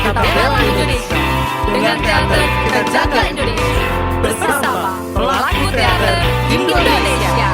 Kita bela Indonesia. Dengan teater kita jaga Indonesia. Bersama pelaku teater Indonesia.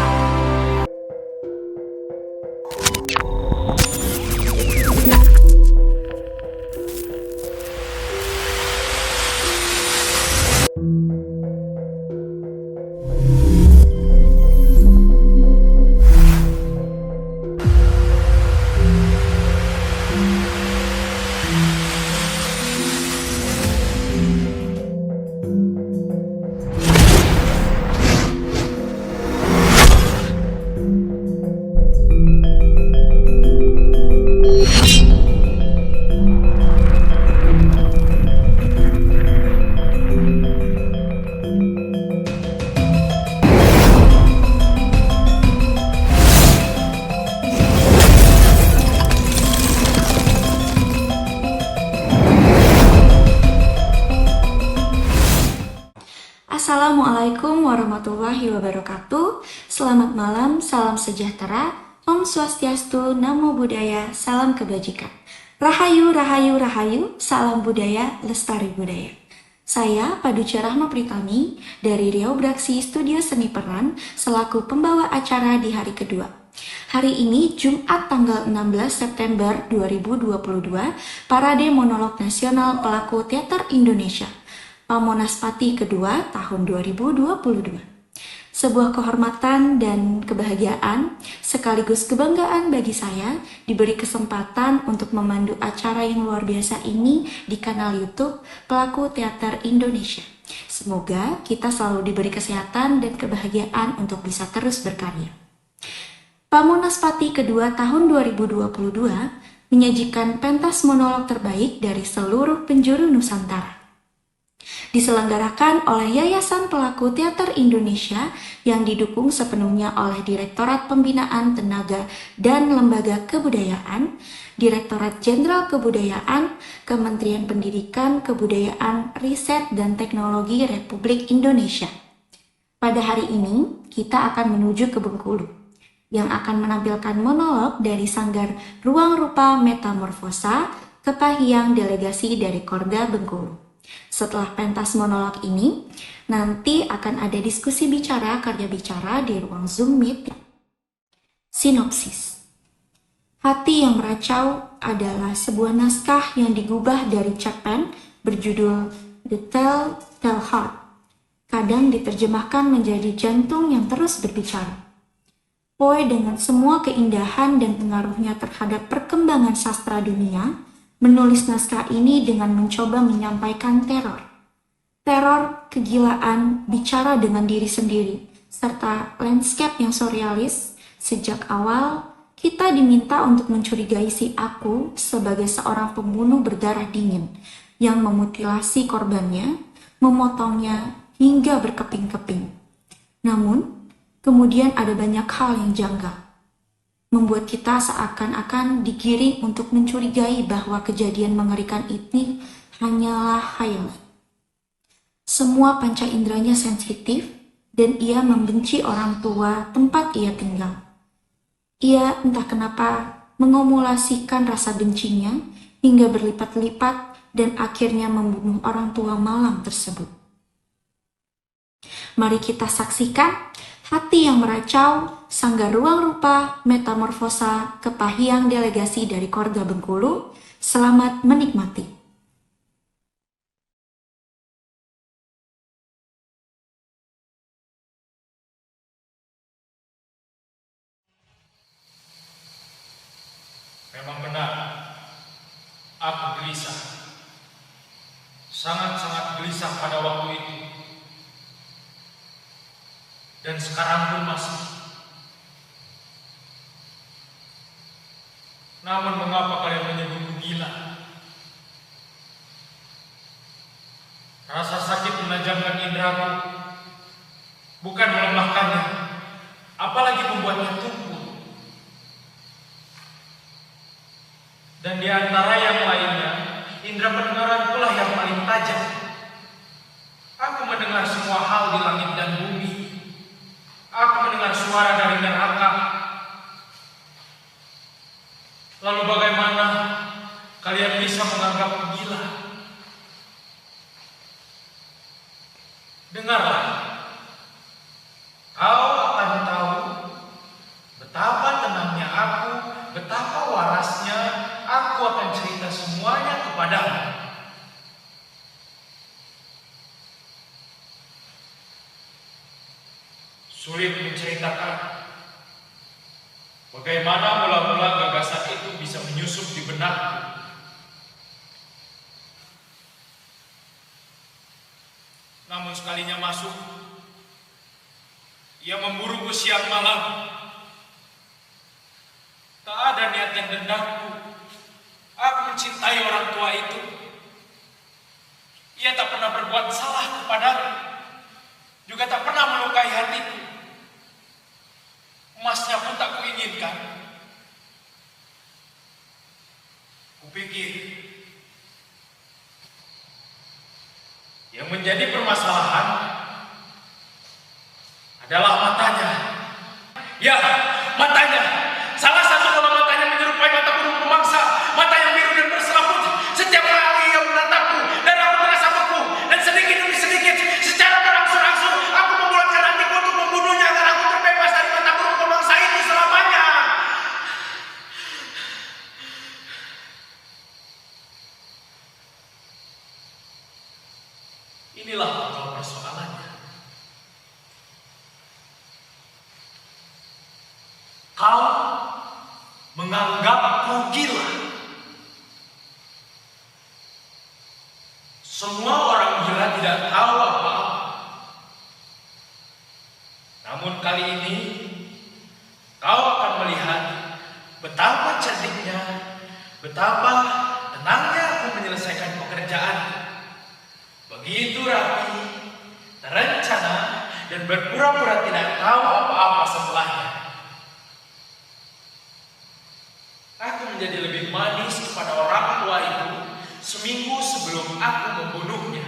Assalamualaikum warahmatullahi wabarakatuh. Selamat malam, salam sejahtera, Om Swastiastu, Namo Buddhaya, salam kebajikan. Rahayu, rahayu, rahayu, salam budaya, lestari budaya. Saya Paduca Rahma Pritami dari Riau Braksi Studio Seni Peran selaku pembawa acara di hari kedua. Hari ini Jumat tanggal 16 September 2022, Parade Monolog Nasional Pelaku Teater Indonesia Pamonaspati kedua tahun 2022. Sebuah kehormatan dan kebahagiaan sekaligus kebanggaan bagi saya diberi kesempatan untuk memandu acara yang luar biasa ini di kanal YouTube Pelaku Teater Indonesia. Semoga kita selalu diberi kesehatan dan kebahagiaan untuk bisa terus berkarya. Pamonaspati kedua tahun 2022 menyajikan pentas monolog terbaik dari seluruh penjuru Nusantara. Diselenggarakan oleh Yayasan Pelaku Teater Indonesia yang didukung sepenuhnya oleh Direktorat Pembinaan Tenaga dan Lembaga Kebudayaan, Direktorat Jenderal Kebudayaan, Kementerian Pendidikan, Kebudayaan, Riset, dan Teknologi Republik Indonesia. Pada hari ini, kita akan menuju ke Bengkulu, yang akan menampilkan monolog dari Sanggar Ruang Rupa Metamorfosa Kepahiang Delegasi dari Korda Bengkulu. Setelah pentas monolog ini, nanti akan ada diskusi bicara karya bicara di ruang Zoom Meet. Sinopsis. Hati yang meracau adalah sebuah naskah yang digubah dari cerpen berjudul The Telltale Heart. Kadang diterjemahkan menjadi jantung yang terus berbicara. Poe dengan semua keindahan dan pengaruhnya terhadap perkembangan sastra dunia menulis naskah ini dengan mencoba menyampaikan teror. Teror, kegilaan, bicara dengan diri sendiri, serta landscape yang surrealis. Sejak awal, kita diminta untuk mencurigai si aku sebagai seorang pembunuh berdarah dingin yang memutilasi korbannya, memotongnya hingga berkeping-keping. Namun, kemudian ada banyak hal yang janggal, membuat kita seakan-akan digiring untuk mencurigai bahwa kejadian mengerikan ini hanyalah khayalan. Semua panca inderanya sensitif dan ia membenci orang tua tempat ia tinggal. Ia entah kenapa mengumulasikan rasa bencinya hingga berlipat-lipat dan akhirnya membunuh orang tua malam tersebut. Mari kita saksikan hati yang meracau, sanggar ruang rupa, metamorfosa, kepahiang delegasi dari Korda Bengkulu. Selamat menikmati. Memang benar, aku gelisah, sangat-sangat gelisah pada waktu itu. Dan sekarang pun masih. Namun mengapa kalian menyebutku gila? Rasa sakit menajamkan indraku, bukan melemahkannya, apalagi membuatnya tumpul. Dan di antara yang lainnya, indera pendengaran pula yang paling tajam. Aku mendengar semua hal di langit dan bumi. Aku mendengar suara dari neraka. Lalu bagaimana kalian bisa menganggapku gila? Dengarlah, kau akan tahu betapa tenangnya aku, betapa warasnya. Aku akan cerita semuanya kepadamu. Sulit menceritakan bagaimana mula-mula gagasan itu bisa menyusup di benakku. Namun sekalinya masuk, ia memburuku siang malam. Tak ada niat yang dendamku. Aku mencintai orang tua itu. Ia tak pernah berbuat salah kepadaku, juga tak pernah melukai hatiku. Emasnya pun tak kuinginkan. Kupikir yang menjadi permasalahan adalah matanya. Ya, matanya. Salah satu kalau matanya menyerupai mata burung pemangsa, mata yang biru dan berselaput. Setiap kali ia menatapku dan aku merasa beku, dan sedikit demi sedikit, secara berangsur-angsur, aku membulatkan hatiku untuk membunuhnya agar aku terbebas dari mata burung pemangsa itu selamanya. Inilah pokok persoalannya. Kau menganggapku gila. Semua orang gila tidak tahu apa-apa. Namun kali ini kau akan melihat betapa cerdiknya, betapa tenangnya aku menyelesaikan pekerjaan. Begitu rapi, terencana, dan berpura-pura tidak tahu apa-apa setelahnya. Aku menjadi lebih manis kepada orang tua itu seminggu sebelum aku membunuhnya.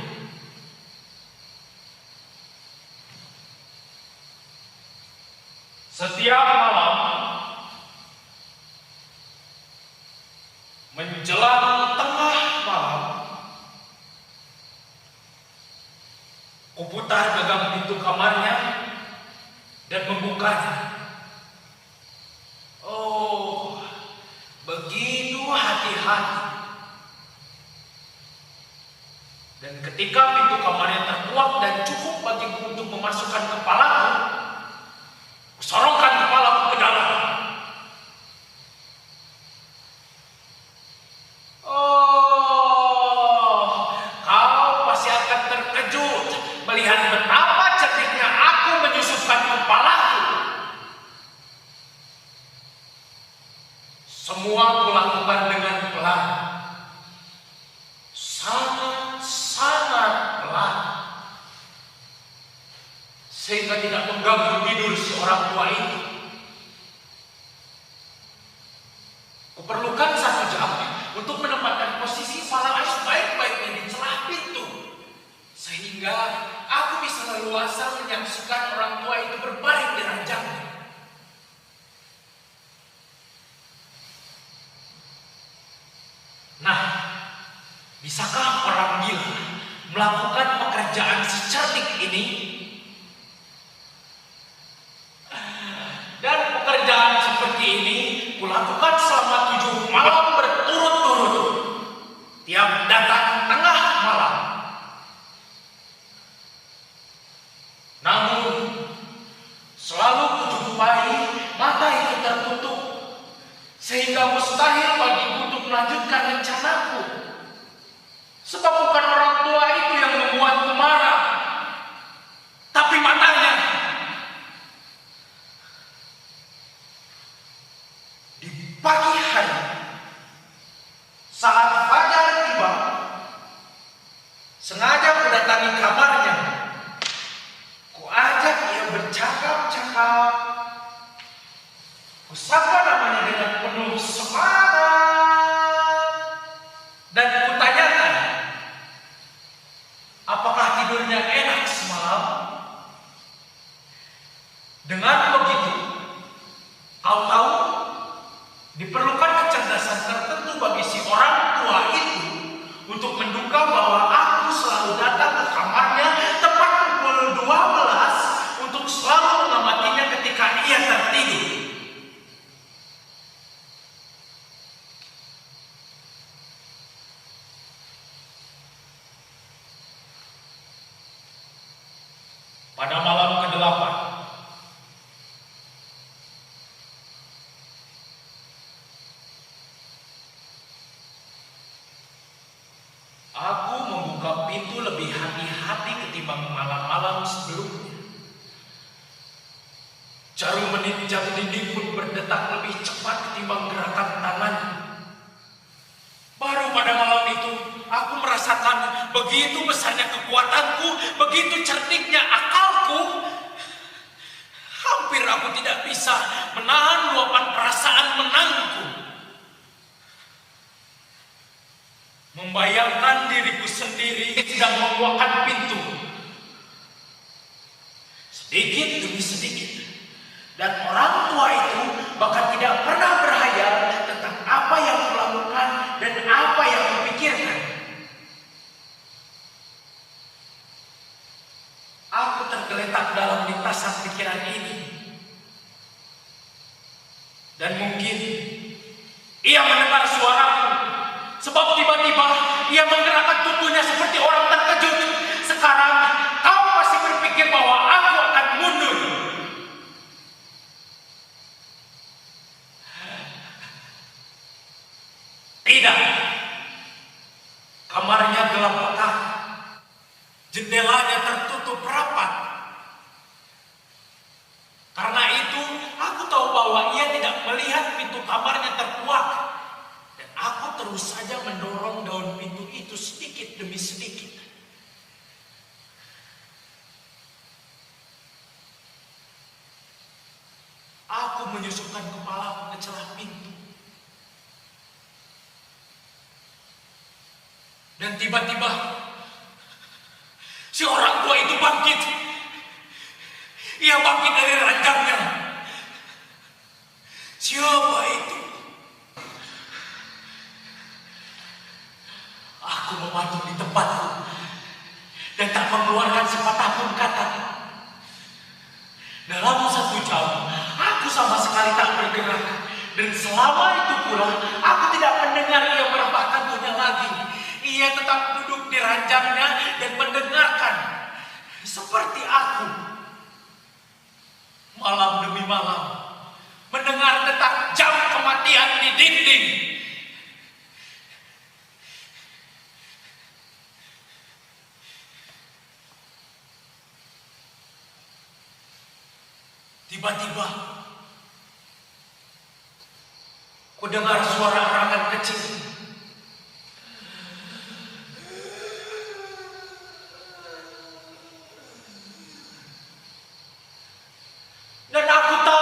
Setiap malam menjelang tengah malam, kuputar gagang pintu kamarnya dan membukanya. Oh, begitu hati-hati. Dan ketika pintu kamarnya terkuak dan cukup bagiku untuk memasukkan kepalaku, kusorongkan kepalaku ke dalam. Oh, tua itu. Kuperlukan 1 jam untuk menempatkan posisi para sebaik-baiknya di celah pintu, sehingga aku bisa leluasa menyaksikan orang tua itu berbaring di ranjangnya. Nah, bisakah orang gila melakukan pekerjaan secerdik ini? Dan pekerjaan seperti ini kulakukan selama 7 malam berturut-turut, tiap datang tengah malam. Namun, selalu kujumpai mata itu tertutup, sehingga mustahil bagiku untuk melanjutkan rencanaku. Sebab bukan orang tua itu yang membuatku marah, tapi matanya. Di pagi hari, saat fajar tiba, sengaja mendatangi kamarnya. Kuajak ia bercakap-cakap. Kusapa namanya dengan penuh semangat dan kutanyakan, apakah tidurnya enak semalam? Dengan begitu, kau tahu, diperlukan kecerdasan tertentu bagi si orang tua itu untuk menduga bahwa aku selalu datang ke kamarnya tepat pukul 12 untuk selalu mengamatinya ketika ia tertidur. Pada malam ke-8, aku membuka pintu lebih hati-hati ketimbang malam-malam sebelumnya. Jarum menit jam dinding pun berdetak lebih cepat ketimbang gerakan tangan. Baru pada malam itu, aku merasakan begitu besarnya kekuatanku, begitu cerdiknya akalku. Hampir aku tidak bisa menahan luapan perasaan menangku. Membayangkan diriku sendiri sedang membuahkan pintu, sedikit demi sedikit. Dan orang tua itu bahkan tidak pernah berhayal tentang apa yang kulakukan dan apa yang kupikirkan. Aku tergeletak dalam lintasan pikiran ini. Dan mungkin ia mendengar suaraku, sebab tiba-tiba ia menggerakkan tubuhnya seperti orang terkejut. Sekarang kau pasti berpikir bahwa aku akan mundur. Tidak. Kamarnya gelap pekat. Jendelanya tertutup rapat. Karena itu, aku tahu bahwa ia tidak melihat pintu kamarnya terkuak. Dan aku terus saja mendorong daun pintu itu sedikit demi sedikit. Aku menyusupkan kepalaku ke celah pintu. Dan tiba-tiba, si orang tua itu bangkit. Ia bangkit dari ranjangnya. Siapa itu? Aku mematung di tempatku dan tak mengeluarkan sepatah pun kata. Dalam 1 jam, aku sama sekali tak bergerak. Dan selama itu pula, aku tidak mendengar ia merebahkan tubuhnya lagi. Ia tetap duduk di ranjangnya dan mendengarkan. Seperti aku. Malam demi malam. Mendengar detak jam kematian di dinding. Tiba-tiba, ku dengar suara arangan kecil. Dan aku tahu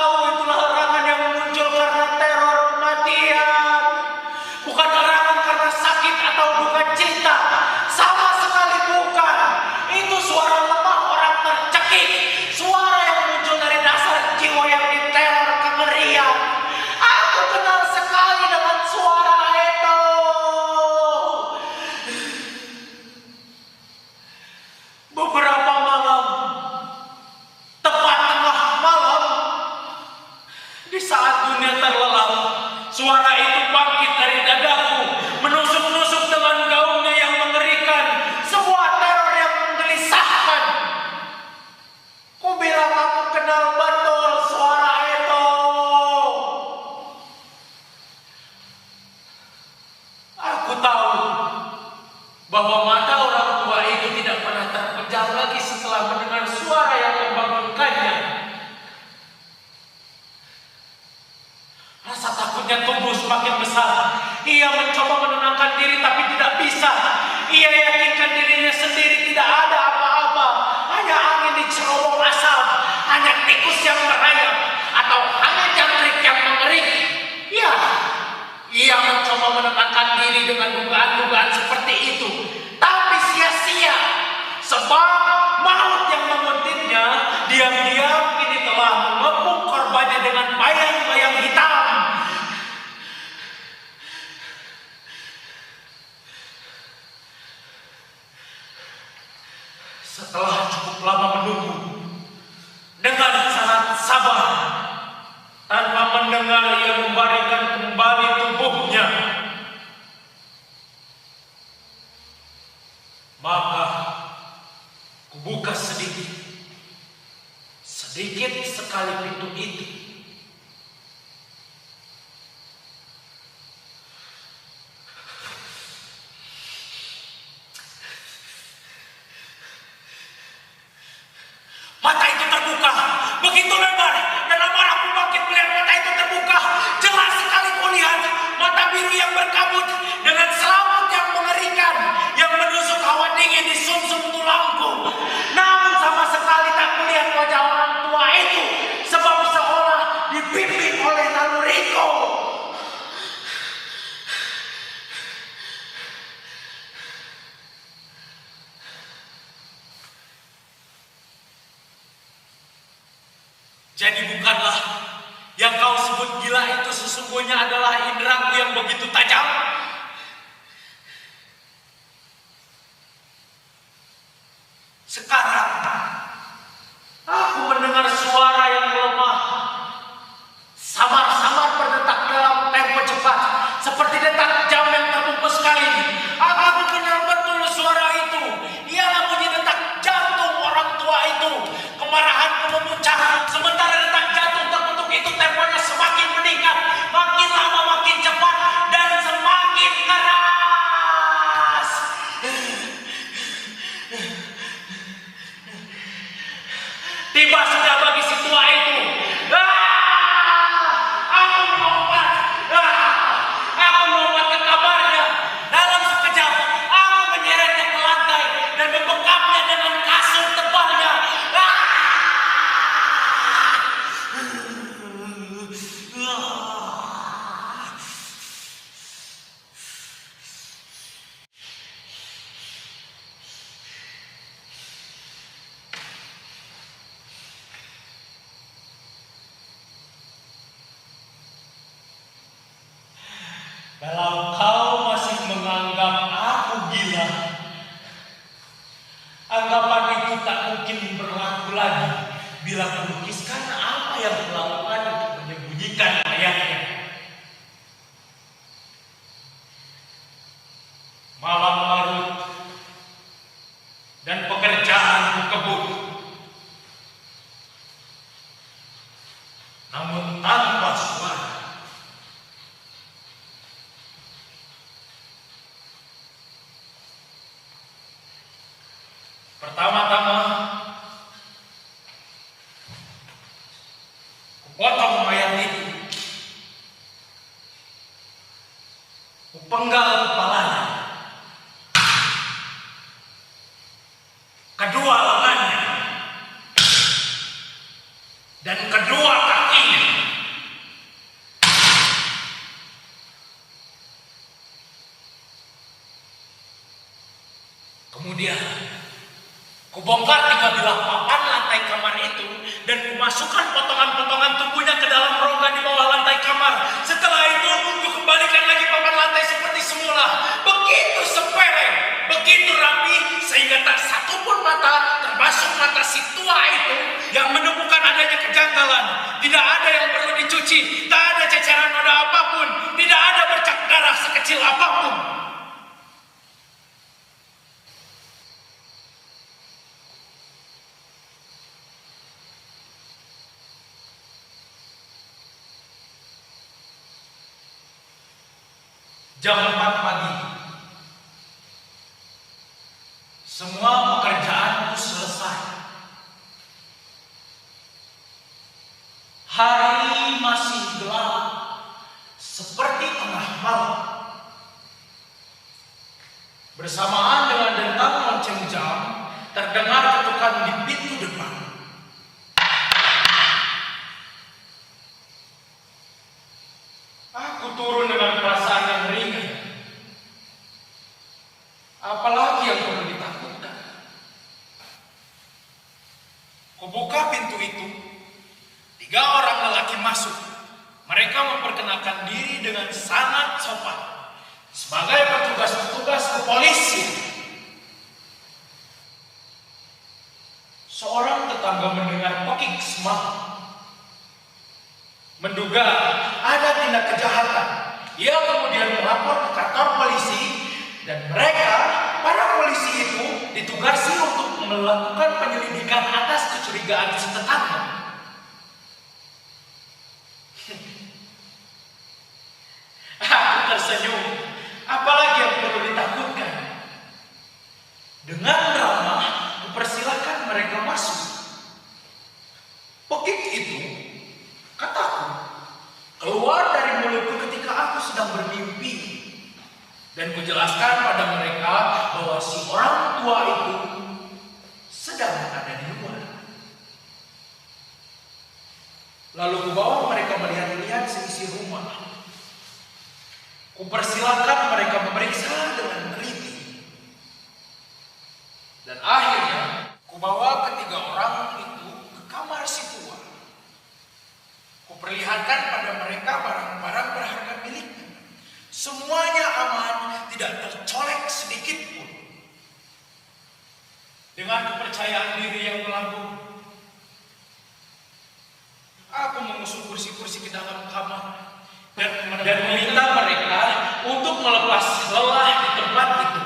bahwa mata orang tua itu tidak pernah terpejam lagi setelah mendengar suara yang membangunkannya. Rasa takutnya tumbuh semakin besar. Ia mencoba menenangkan diri tapi tidak bisa. Ia yakinkan dirinya sendiri tidak ada apa-apa. Hanya angin di cerobong asap, hanya tikus yang merayap, atau hanya jangkrik yang mengerik. Ya, ia mencoba menenangkan diri dengan dugaan-dugaan seperti itu. Tapi sia-sia. Sebab maut yang menguntit-nya diam-diam kini telah mengepung korbannya dengan bayang-bayang hitam. Setelah cukup lama menunggu dengan sangat sabar, tanpa mendengar ia membaringkan kembali tubuhnya, maka kubuka sedikit sekali pintu itu. Mata itu terbuka, begitu lebar, dan amarahku bangkit melihat mata itu terbuka. Jelas sekali kulihat mata biru yang berkabut dengan selaput yang mengerikan yang menusuk hawa dingin di sumsum tulangku. Namun sama sekali tak kulihat wajah orang tua itu, sebab seolah dibimbing oleh naluriku. Jadi bukanlah yang kau sebut gila itu sesungguhnya adalah indraku yang begitu tajam? Sekarang aku mendengar suara yang lemah, samar-samar berdetak dalam tempo cepat, seperti detak jam yang terbungkus kain. Aku kenal betul suara itu. Ialah bunyi detak jantung orang tua itu. Kemarahanku memuncak, sementara detak jantung terkutuk itu temponya semakin meningkat, makin lama makin cepat dan semakin keras. Tiba sudah bagi si tua itu. Aku melompat ke kamarnya. Dalam sekejap aku menyeretnya ke lantai dan membekapnya dengan kasur tebalnya. Kalau kau masih menganggap aku gila, anggapan itu tak mungkin berlaku lagi bila melukiskan apa yang kulakukan untuk menyembunyikan mayatnya. Malam larut dan pekerjaanku kebut, namun tanpa suara. Pertama-tama, kupotong mayat itu, kupenggal kepalanya, kedua lengannya, dan kedua kakinya. Kemudian kubongkar 3 bilah papan lantai kamar itu dan kumasukkan potongan-potongan tubuhnya ke dalam rongga di bawah lantai kamar. Setelah itu kukembalikan lagi papan lantai seperti semula. Begitu sepele, begitu rapi sehingga tak satu pun mata, termasuk mata si tua itu, yang menemukan adanya kejanggalan. Tidak ada yang perlu dicuci, tak ada ceceran noda apapun, tidak ada bercak darah sekecil apapun. Jam 4 pagi, Bersamaan dengan dentang lonceng jam, terdengar ketukan di pintu depan. Aku turun dengan perasaan yang ringan. Apalagi yang perlu ditakutkan? Kubuka pintu itu. 3 orang lelaki masuk. Mereka memperkenalkan diri dengan sangat sopan sebagai petugas-petugas kepolisian. Seorang tetangga mendengar pekik semak, menduga ada tindak kejahatan. Ia kemudian melapor ke kantor polisi dan mereka, para polisi itu, ditugasi untuk melakukan penyelidikan atas kecurigaan si tetangga. Aku tersenyum. Apalagi yang perlu ditakutkan? Dengan ramah, kupersilahkan mereka masuk. Pekik itu, kataku, keluar dari mulutku ketika aku sedang bermimpi. Dan kujelaskan pada mereka bahwa si orang tua itu sedang ada di luar. Lalu kubawa mereka melihat-lihat seisi rumah. Kupersilahkan mereka memeriksa dengan teliti. Dan akhirnya, kubawa ketiga orang itu ke kamar si tua. Kuperlihatkan pada mereka barang-barang berharga miliknya. Semuanya aman, tidak tercolek sedikit pun. Dengan kepercayaan diri yang melambung, aku mengusung kursi-kursi ke dalam kamar dan meminta mereka untuk melepas lelah di tempat itu.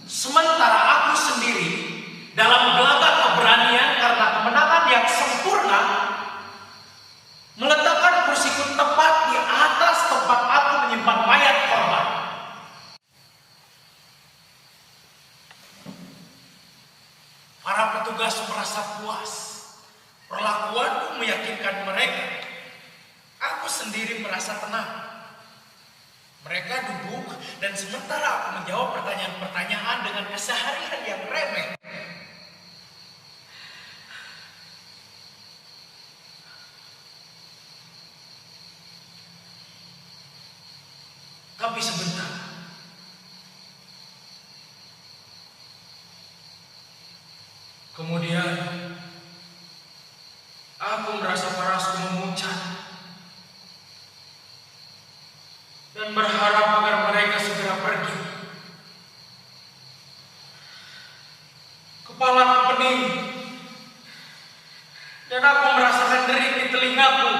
Sementara aku sendiri dalam gelagat keberanian karena kemenangan yang sempurna meletakkan kursiku tepat di atas tempat aku menyimpan mayat korban. Para petugas merasa puas. Perlakuanku meyakinkan mereka. Aku sendiri merasa tenang. Mereka duduk dan sementara aku menjawab pertanyaan-pertanyaan dengan keseharian yang remeh. Tapi sebentar. Kemudian aku merasa parasku memuncak dan berharap agar mereka segera pergi. Kepalaku pening dan aku merasakan deri di telingaku.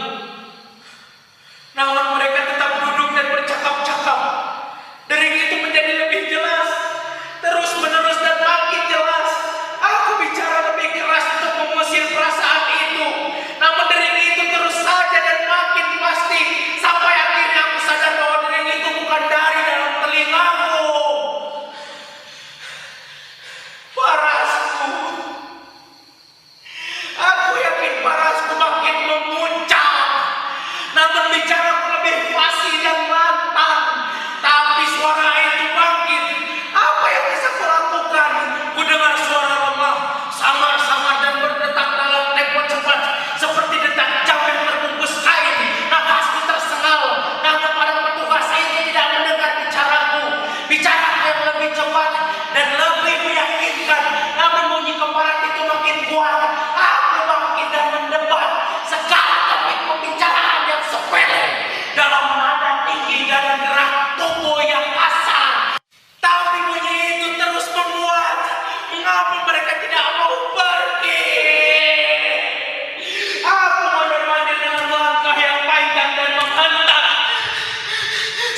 Namun mereka tetap duduk dan bercakap-cakap. Dering itu menjadi lebih jelas, terus-menerus dan makin jelas. Aku bicara lebih keras untuk mengusir perasaan itu. Namun dering itu terus saja dan makin pasti. Sampai akhirnya aku sadar bahwa dering itu bukan dari dalam telingaku. Parasku. Aku yakin parasku makin memuncak. Namun bicaraku lebih fasih dan lantang. Tapi suara itu bangkit. Apa yang bisa kulakukan? Ku dengar suara lemah, samar-samar dan berdetak dalam tempo cepat, seperti detak jam yang terbungkus kain. Nafasku tersengal. Namun para petugas itu tidak mendengar bicaraku. Bicaraku yang lebih cepat dan lebih meyakinkan. Namun bunyi keparat itu makin kuat. Aku bangkit dan mendebat segala topik pembicaraan yang sepele dalam nada tinggi dan gerak tubuh yang kasar. Tapi bunyi itu terus menguat. Mengapa mereka tidak mau pergi? Aku mondar-mandir dengan langkah yang panjang dan menghentak,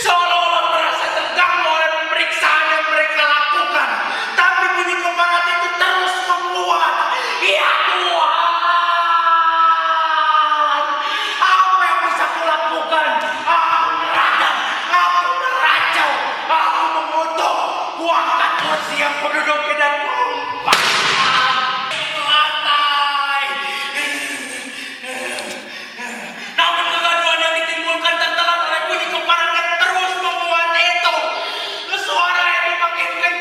seolah-olah merasa terganggu oleh pemeriksaan yang mereka lakukan. Tapi bunyi keparat itu terus menguat. Ya Tuhan, apa yang bisa kulakukan? Aku meradang, aku meracau, aku mengutuk. Kuangkat kursi yang kududuki dan melompat ke lantai. Namun kegaduhan yang ditimbulkan tertelan oleh bunyi keparat yang terus menguat itu. Suara itu makin kencang.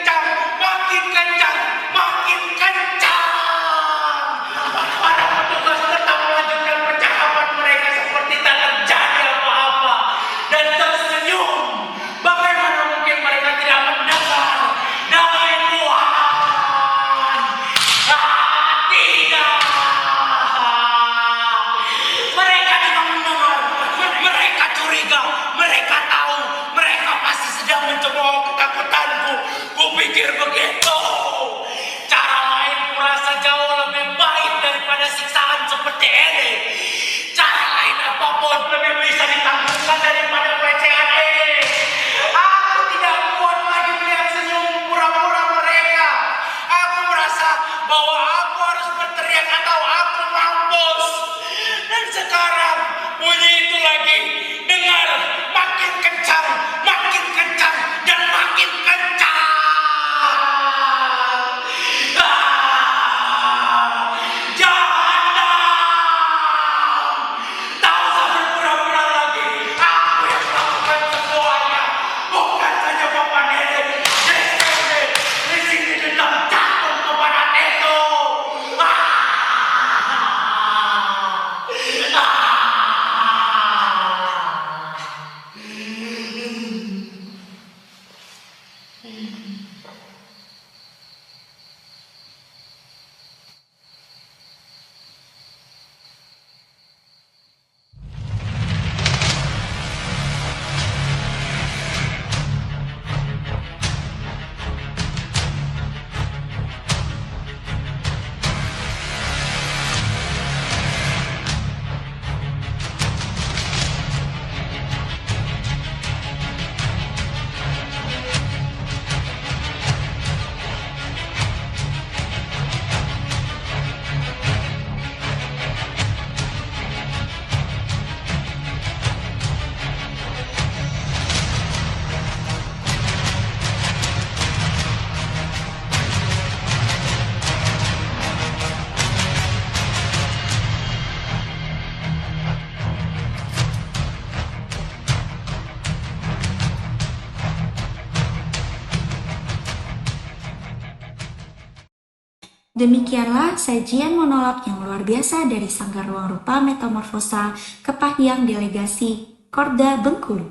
Demikianlah sajian monolog yang luar biasa dari Sanggar Ruang Rupa Metamorfosa Kepahyang Delegasi Korda Bengkulu.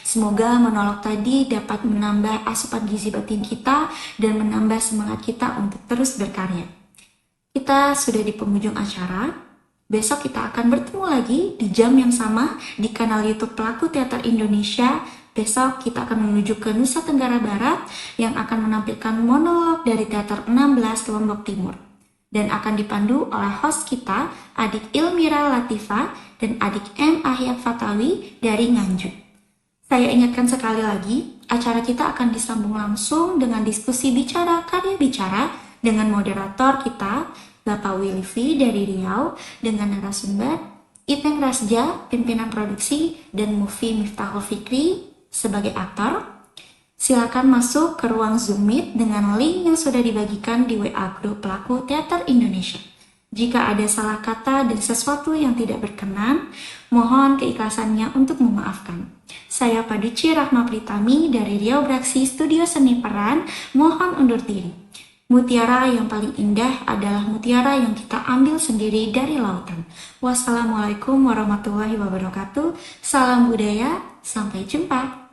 Semoga monolog tadi dapat menambah asupan gizi batin kita dan menambah semangat kita untuk terus berkarya. Kita sudah di penghujung acara. Besok kita akan bertemu lagi di jam yang sama di kanal YouTube Pelaku Teater Indonesia. Besok kita akan menuju ke Nusa Tenggara Barat yang akan menampilkan monolog dari Teater 16 Lombok Timur. Dan akan dipandu oleh host kita, adik Ilmira Latifa dan adik M. Ahyat Fatawi dari Nganjuk. Saya ingatkan sekali lagi, acara kita akan disambung langsung dengan diskusi bicara karya bicara dengan moderator kita, Bapak Wilfi dari Riau, dengan narasumber Ipeng Rasja, pimpinan produksi, dan Mufi Miftahul Fikri sebagai aktor. Silakan masuk ke ruang Zoom Meet dengan link yang sudah dibagikan di WA Grup Pelaku Teater Indonesia. Jika ada salah kata dan sesuatu yang tidak berkenan, mohon keikhlasannya untuk memaafkan. Saya Paduci Rahma Pritami dari Riau Braksi Studio Seni Peran, mohon undur diri. Mutiara yang paling indah adalah mutiara yang kita ambil sendiri dari lautan. Wassalamualaikum warahmatullahi wabarakatuh. Salam budaya, sampai jumpa.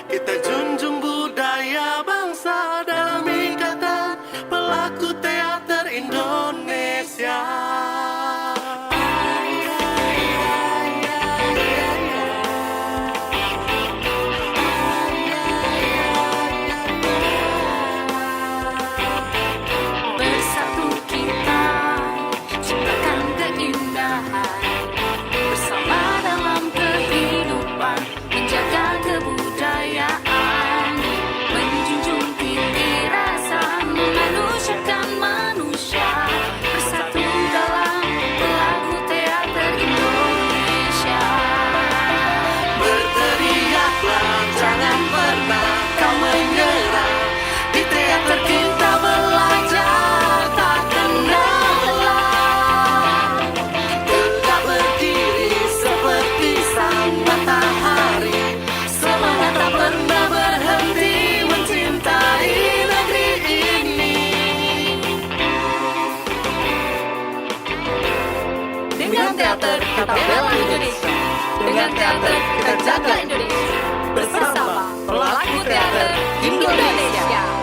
Kita junjung budaya bangsa dalam ikatan Pelaku Teater Indonesia. Bersatu kita ciptakan keindahan bersama dalam kehidupan, menjaga kebudayaan, menjunjung tinggi rasa memanusiakan manusia, bersatu dalam Pelaku Teater Indonesia. Berteriaklah, jangan pernah kau menyerah. Di teater kita belajar tak kenal lelah. Tetap berdiri seperti sang matahari. Semangat tak pernah berhenti mencintai negeri ini. Dengan teater kita bela Indonesia, dengan teater kita jaga Indonesia, bersama Pelaku Teater Indonesia.